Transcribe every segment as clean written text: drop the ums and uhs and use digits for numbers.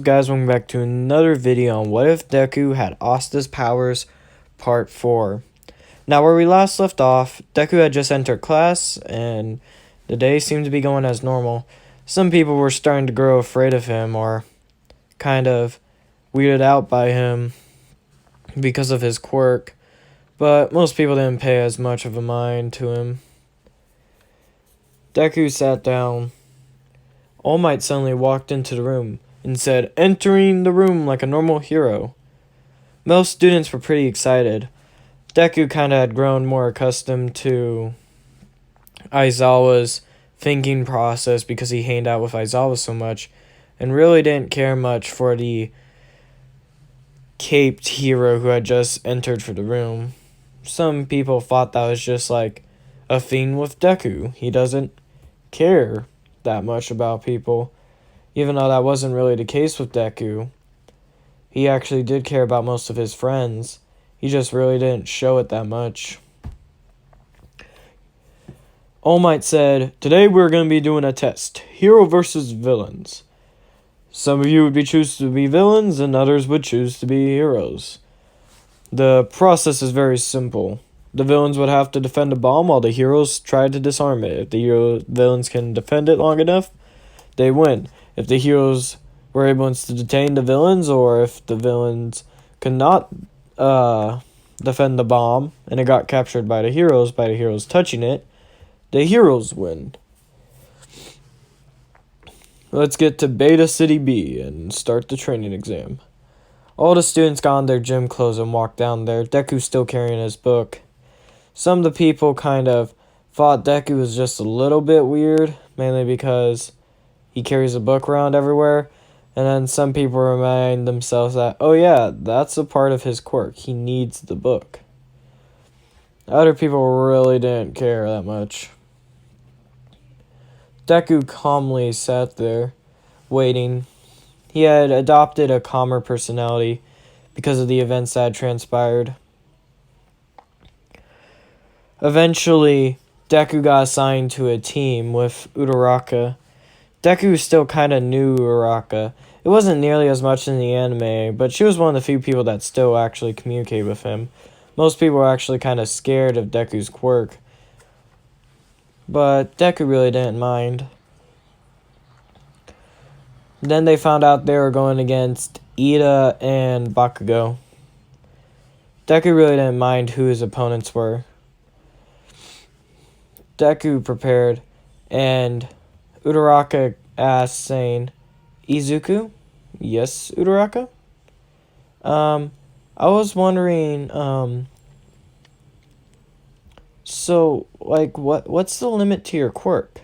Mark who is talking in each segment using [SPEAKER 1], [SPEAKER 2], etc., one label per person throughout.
[SPEAKER 1] Guys, welcome back to another video on What If Deku Had Asta's Powers Part 4. Now, where we last left off, Deku had just entered class, and the day seemed to be going as normal. Some people were starting to grow afraid of him, or kind of weirded out by him because of his quirk, but most people didn't pay as much of a mind to him. Deku sat down. All Might suddenly walked into the room and said, entering the room like a normal hero. Most students were pretty excited. Deku kind of had grown more accustomed to Aizawa's thinking process because he hanged out with Aizawa so much and really didn't care much for the caped hero who had just entered for the room. Some people thought that was just like a thing with Deku. He doesn't care that much about people. Even though that wasn't really the case with Deku, he actually did care about most of his friends. He just really didn't show it that much. All Might said, today we're going to be doing a test. Hero versus villains. Some of you would choose to be villains and others would choose to be heroes. The process is very simple. The villains would have to defend a bomb while the heroes tried to disarm it. If the villains can defend it long enough, they win. If the heroes were able to detain the villains, or if the villains could not defend the bomb and it got captured by the heroes touching it, the heroes win. Let's get to Beta City B and start the training exam. All the students got on their gym clothes and walked down there, Deku still carrying his book. Some of the people kind of thought Deku was just a little bit weird, mainly because he carries a book around everywhere, and then some people remind themselves that, oh yeah, that's a part of his quirk. He needs the book. Other people really didn't care that much. Deku calmly sat there, waiting. He had adopted a calmer personality because of the events that had transpired. Eventually, Deku got assigned to a team with Uraraka. Deku still kind of knew Uraraka. It wasn't nearly as much in the anime, but she was one of the few people that still actually communicate with him. Most people were actually kind of scared of Deku's quirk, but Deku really didn't mind. Then they found out they were going against Ida and Bakugo. Deku really didn't mind who his opponents were. Deku prepared, and Uraraka asked, saying, Izuku? Yes, Uraraka? I was wondering, so, like, what's the limit to your quirk?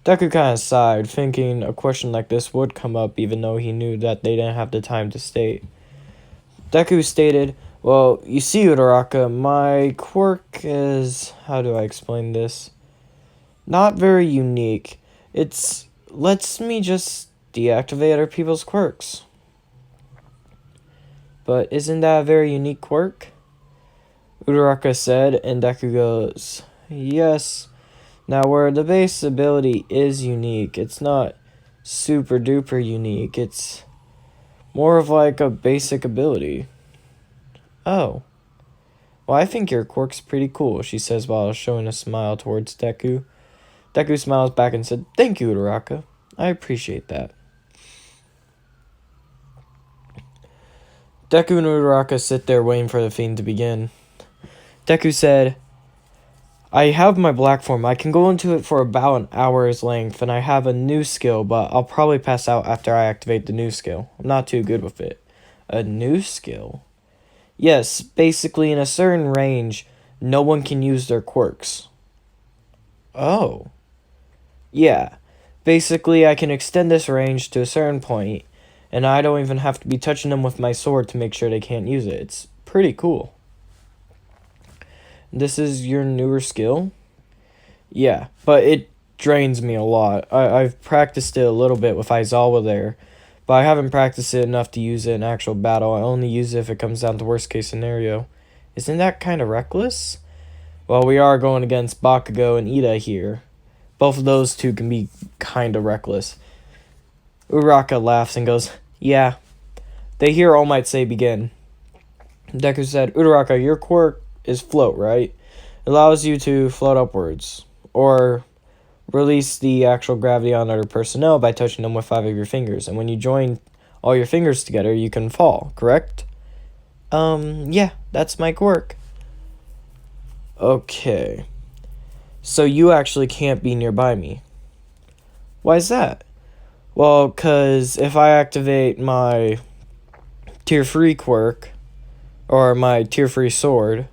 [SPEAKER 1] Deku kind of sighed, thinking a question like this would come up, even though he knew that they didn't have the time to state. Deku stated, well, you see, Uraraka, my quirk is, how do I explain this? Not very unique. It lets me just deactivate other people's quirks. But isn't that a very unique quirk? Uraraka said, and Deku goes, yes. Now, where the base ability is unique, it's not super duper unique. It's more of like a basic ability. Oh. Well, I think your quirk's pretty cool, she says while showing a smile towards Deku. Deku smiles back and said, thank you, Uraraka. I appreciate that. Deku and Uraraka sit there waiting for the fiend to begin. Deku said, I have my black form. I can go into it for about an hour's length, and I have a new skill, but I'll probably pass out after I activate the new skill. I'm not too good with it. A new skill? Yes, basically in a certain range, no one can use their quirks. Oh. Yeah, basically I can extend this range to a certain point, and I don't even have to be touching them with my sword to make sure they can't use it. It's pretty cool. This is your newer skill? Yeah, but it drains me a lot. I've practiced it a little bit with Aizawa there, but I haven't practiced it enough to use it in actual battle. I only use it if it comes down to worst case scenario. Isn't that kind of reckless? Well, we are going against Bakugo and Ida here. Both of those two can be kind of reckless. Uraraka laughs and goes, yeah. They hear All Might say begin. Deku said, Uraraka, your quirk is float, right? It allows you to float upwards. Or release the actual gravity on other personnel by touching them with 5 of your fingers. And when you join all your fingers together, you can fall, correct? Yeah, that's my quirk. Okay. So you actually can't be nearby me. Why is that? Well, because if I activate my tier 3 quirk, or my tier 3 sword,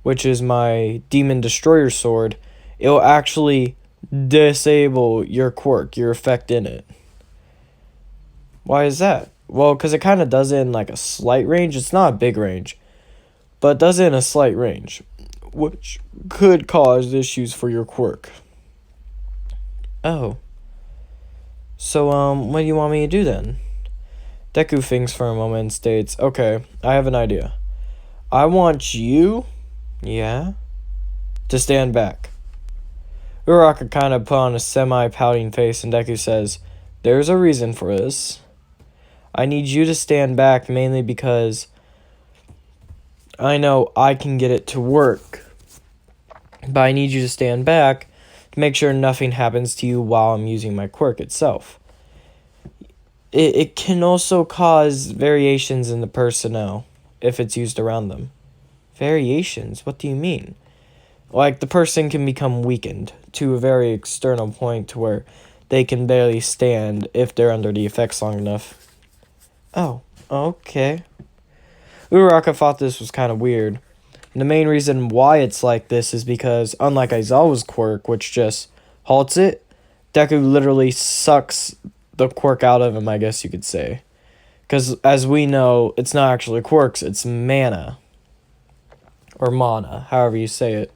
[SPEAKER 1] which is my Demon Destroyer sword, it will actually disable your quirk, your effect in it. Why is that? Well, because it kind of does it in like a slight range. It's not a big range, but it does it in a slight range, which could cause issues for your quirk. Oh. So, what do you want me to do then? Deku thinks for a moment and states, okay, I have an idea. I want you, yeah, to stand back. Uraraka kind of put on a semi-pouting face, and Deku says, there's a reason for this. I need you to stand back mainly because I know I can get it to work. But I need you to stand back to make sure nothing happens to you while I'm using my quirk itself. It can also cause variations in the personnel if it's used around them. Variations? What do you mean? Like, the person can become weakened to a very external point to where they can barely stand if they're under the effects long enough. Oh, okay. Uraraka thought this was kind of weird. And the main reason why it's like this is because, unlike Aizawa's quirk, which just halts it, Deku literally sucks the quirk out of him, I guess you could say. Because, as we know, it's not actually quirks, it's mana. Or mana, however you say it.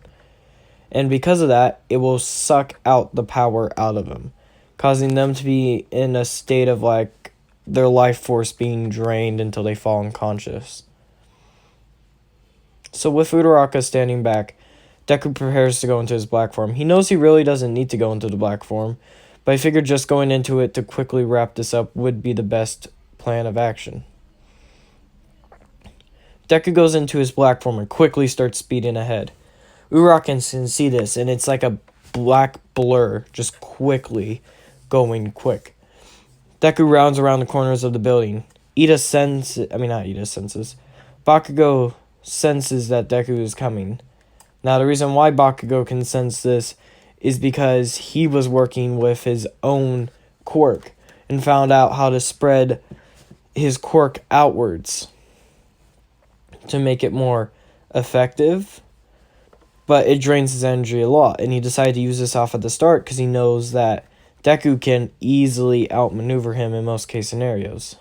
[SPEAKER 1] And because of that, it will suck out the power out of them, causing them to be in a state of, like, their life force being drained until they fall unconscious. So with Uraraka standing back, Deku prepares to go into his black form. He knows he really doesn't need to go into the black form, but I figured just going into it to quickly wrap this up would be the best plan of action. Deku goes into his black form and quickly starts speeding ahead. Uraraka can see this, and it's like a black blur, just quickly going quick. Deku rounds around the corners of the building. Bakugo senses that Deku is coming. Now, the reason why Bakugo can sense this is because he was working with his own quirk and found out how to spread his quirk outwards to make it more effective, but it drains his energy a lot, and he decided to use this off at the start because he knows that Deku can easily outmaneuver him in most case scenarios.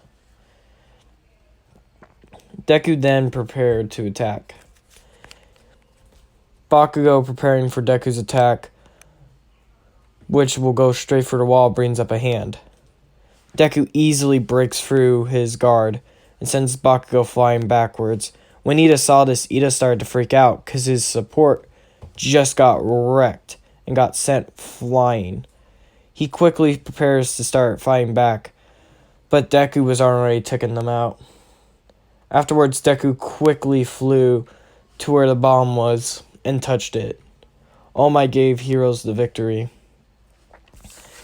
[SPEAKER 1] Deku then prepared to attack. Bakugo, preparing for Deku's attack, which will go straight for the wall, brings up a hand. Deku easily breaks through his guard and sends Bakugo flying backwards. When Ida saw this, Ida started to freak out because his support just got wrecked and got sent flying. He quickly prepares to start fighting back, but Deku was already taking them out. Afterwards, Deku quickly flew to where the bomb was and touched it. All Might gave heroes the victory.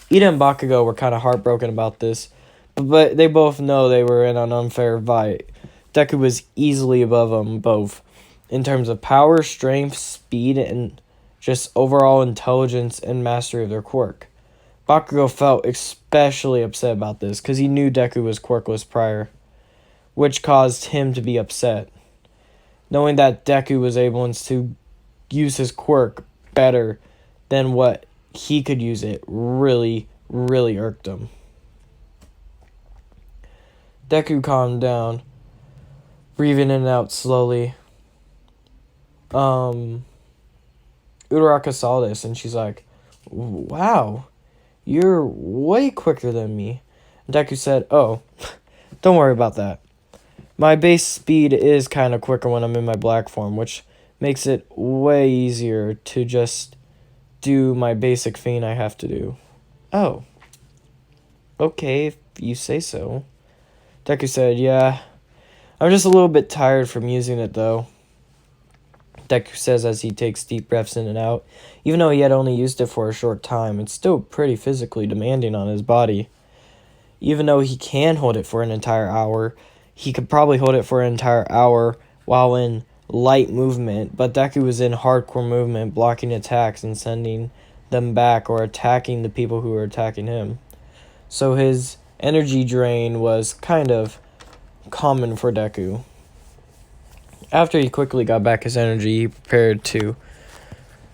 [SPEAKER 1] Ida and Bakugo were kind of heartbroken about this, but they both know they were in an unfair fight. Deku was easily above them both in terms of power, strength, speed, and just overall intelligence and mastery of their quirk. Bakugo felt especially upset about this because he knew Deku was quirkless prior, which caused him to be upset. Knowing that Deku was able to use his quirk better than what he could use it really, really irked him. Deku calmed down, breathing in and out slowly. Uraraka saw this and she's like, wow, you're way quicker than me. And Deku said, oh, don't worry about that. My base speed is kind of quicker when I'm in my black form, which makes it way easier to just do my basic feint I have to do. Oh. Okay, if you say so. Deku said, yeah. I'm just a little bit tired from using it, though. Deku says as he takes deep breaths in and out. Even though he had only used it for a short time, it's still pretty physically demanding on his body. Even though he can hold it for an entire hour, he could probably hold it for an entire hour while in light movement, but Deku was in hardcore movement, blocking attacks and sending them back or attacking the people who were attacking him. So his energy drain was kind of common for Deku. After he quickly got back his energy, he prepared to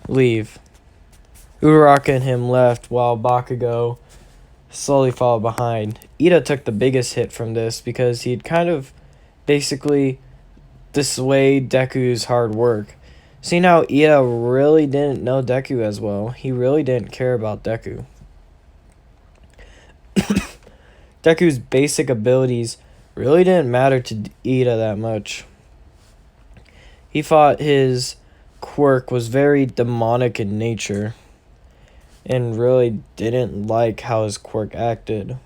[SPEAKER 1] leave. Uraraka and him left while Bakugo slowly followed behind. Ida took the biggest hit from this because he'd kind of basically dissuade Deku's hard work. See, now Ida really didn't know Deku as well. He really didn't care about Deku. Deku's basic abilities really didn't matter to Ida that much. He thought his quirk was very demonic in nature and really didn't like how his quirk acted.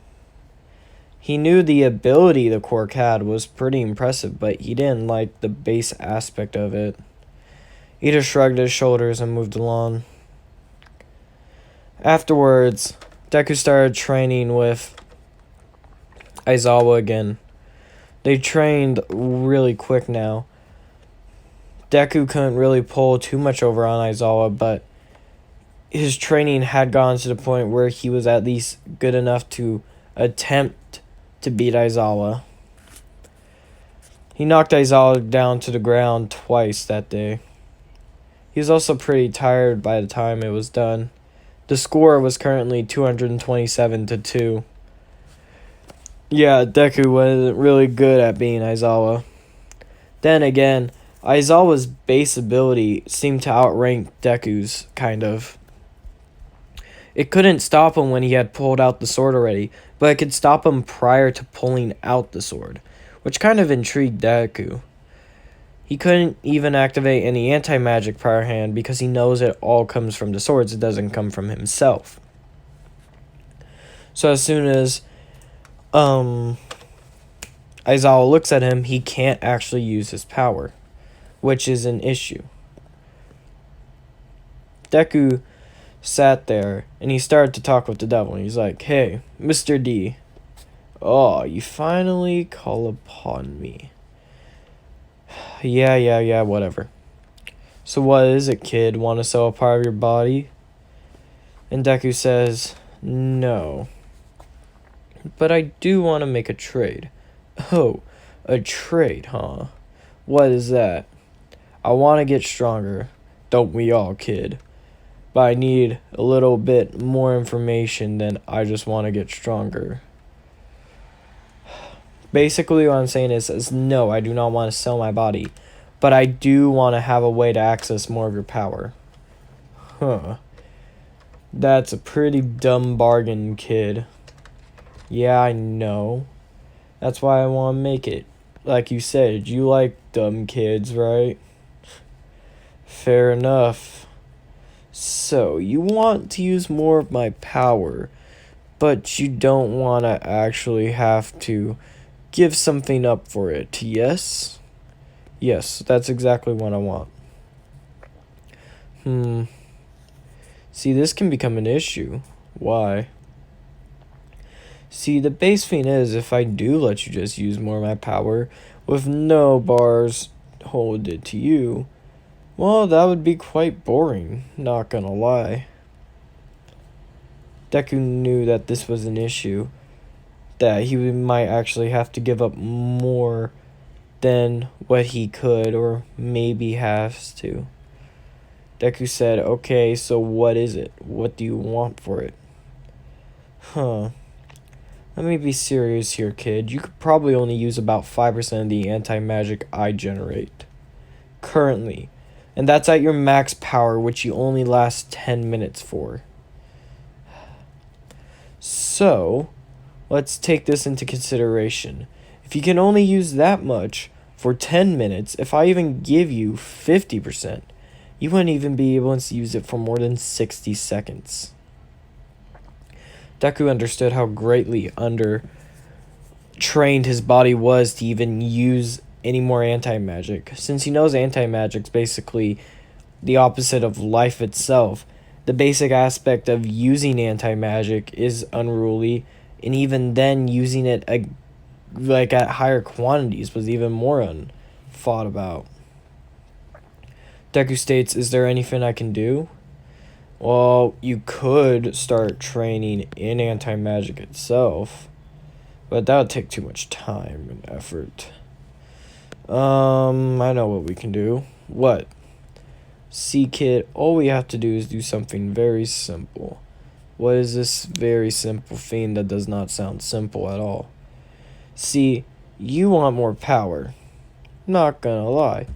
[SPEAKER 1] He knew the ability the quirk had was pretty impressive, but he didn't like the base aspect of it. Ida shrugged his shoulders and moved along. Afterwards, Deku started training with Aizawa again. They trained really quick now. Deku couldn't really pull too much over on Aizawa, but his training had gone to the point where he was at least good enough to attempt to beat Aizawa. He knocked Aizawa down to the ground twice that day. He was also pretty tired by the time it was done. The score was currently 227-2. Yeah, Deku wasn't really good at beating Aizawa. Then again, Aizawa's base ability seemed to outrank Deku's, kind of. It couldn't stop him when he had pulled out the sword already, but it could stop him prior to pulling out the sword, which kind of intrigued Deku. He couldn't even activate any anti-magic prior hand because he knows it all comes from the swords, it doesn't come from himself. So as soon as Aizawa looks at him, he can't actually use his power, which is an issue. Deku sat there and he started to talk with the devil. He's like, hey, Mr. D. Oh, you finally call upon me. Yeah, whatever. So what is it, kid? Want to sell a part of your body? And Deku says, no. But I do want to make a trade. Oh, a trade, huh? What is that? I want to get stronger. Don't we all, kid? But I need a little bit more information than I just want to get stronger. Basically what I'm saying is no, I do not want to sell my body. But I do want to have a way to access more of your power. Huh. That's a pretty dumb bargain, kid. Yeah, I know. That's why I want to make it. Like you said, you like dumb kids, right? Fair enough. So, you want to use more of my power, but you don't want to actually have to give something up for it, yes? Yes, that's exactly what I want. See, this can become an issue. Why? See, the base thing is, if I do let you just use more of my power, with no bars hold it to you, well, that would be quite boring, not gonna lie. Deku knew that this was an issue, that he might actually have to give up more than what he could, or maybe has to. Deku said, okay, so what is it? What do you want for it? Let me be serious here, kid. You could probably only use about 5% of the anti-magic I generate currently. And that's at your max power, which you only last 10 minutes for. So, let's take this into consideration. If you can only use that much for 10 minutes, if I even give you 50%, you wouldn't even be able to use it for more than 60 seconds. Deku understood how greatly trained his body was to even use any more anti-magic. Since he knows anti-magic's basically the opposite of life itself, the basic aspect of using anti-magic is unruly, and even then using it at higher quantities was even more thought about. Deku states, "Is there anything I can do?" Well, you could start training in anti-magic itself, but that would take too much time and effort. I know what we can do. What? See, kid, all we have to do is do something very simple. What is this very simple thing that does not sound simple at all? See, you want more power. Not gonna lie,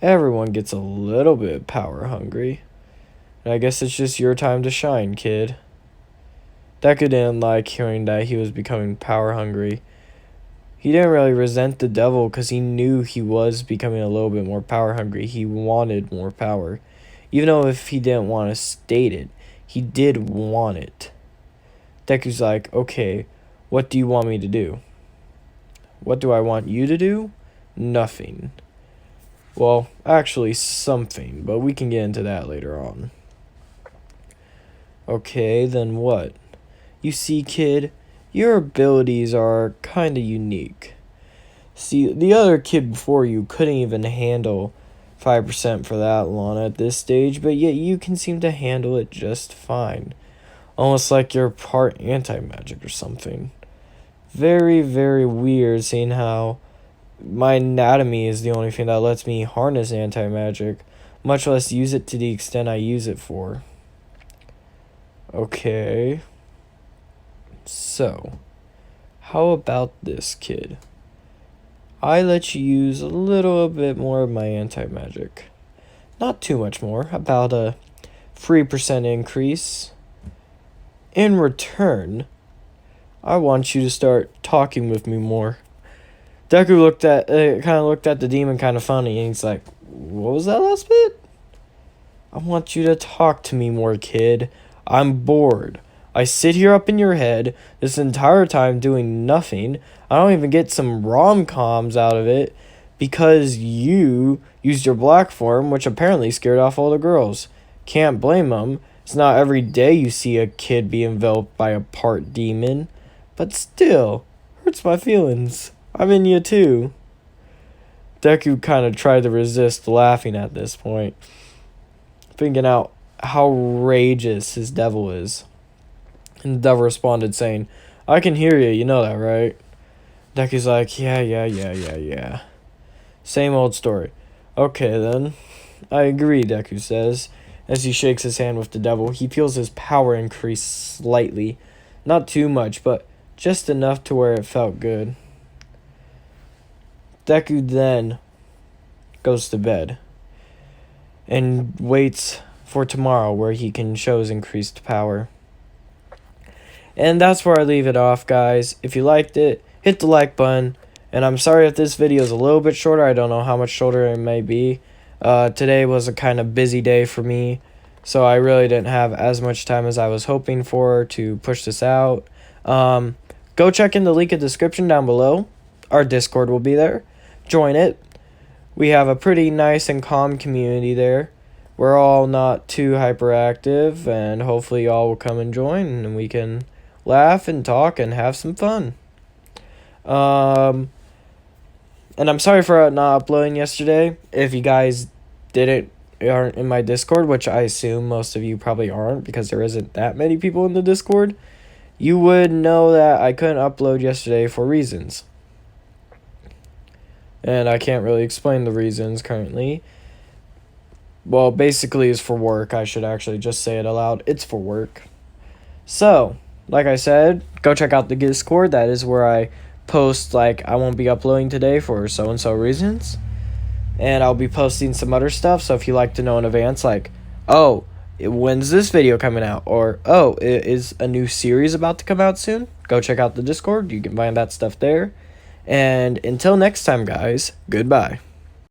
[SPEAKER 1] everyone gets a little bit power hungry. And I guess it's just your time to shine, kid. Deku didn't like hearing that he was becoming power hungry. He didn't really resent the devil because he knew he was becoming a little bit more power hungry. He wanted more power. Even though if he didn't want to state it, he did want it. Deku's like, okay, what do you want me to do? What do I want you to do? Nothing. Well, actually something, but we can get into that later on. Okay, then what? You see, kid, your abilities are kinda unique. See, the other kid before you couldn't even handle 5% for that long at this stage, but yet you can seem to handle it just fine. Almost like you're part anti-magic or something. Very, very weird seeing how my anatomy is the only thing that lets me harness anti-magic, much less use it to the extent I use it for. Okay. So, how about this, kid? I let you use a little bit more of my anti-magic. Not too much more, about a 3% increase. In return, I want you to start talking with me more. Deku looked at the demon kind of funny, and he's like, what was that last bit? I want you to talk to me more, kid. I'm bored. I sit here up in your head this entire time doing nothing. I don't even get some rom-coms out of it because you used your black form, which apparently scared off all the girls. Can't blame them. It's not every day you see a kid be enveloped by a part demon. But still, hurts my feelings. I'm in you too. Deku kind of tried to resist laughing at this point, thinking out how outrageous his devil is. And the devil responded saying, I can hear you know that, right? Deku's like, yeah. Same old story. Okay then. I agree, Deku says. As he shakes his hand with the devil, he feels his power increase slightly. Not too much, but just enough to where it felt good. Deku then goes to bed and waits for tomorrow where he can show his increased power. And that's where I leave it off, guys. If you liked it, hit the like button. And I'm sorry if this video is a little bit shorter. I don't know how much shorter it may be. Today was a kind of busy day for me, so I really didn't have as much time as I was hoping for to push this out. Go check in the link in the description down below. Our Discord will be there. Join it. We have a pretty nice and calm community there. We're all not too hyperactive, and hopefully y'all will come and join, and we can laugh and talk and have some fun. And I'm sorry for not uploading yesterday. If you guys aren't in my Discord, which I assume most of you probably aren't because there isn't that many people in the Discord, you would know that I couldn't upload yesterday for reasons. And I can't really explain the reasons currently. Well, basically it's for work. I should actually just say it aloud. It's for work. So, like I said, go check out the Discord. That is where I post, like, I won't be uploading today for so-and-so reasons. And I'll be posting some other stuff. So if you like to know in advance, like, oh, when's this video coming out? Or, oh, is a new series about to come out soon? Go check out the Discord. You can find that stuff there. And until next time, guys, goodbye.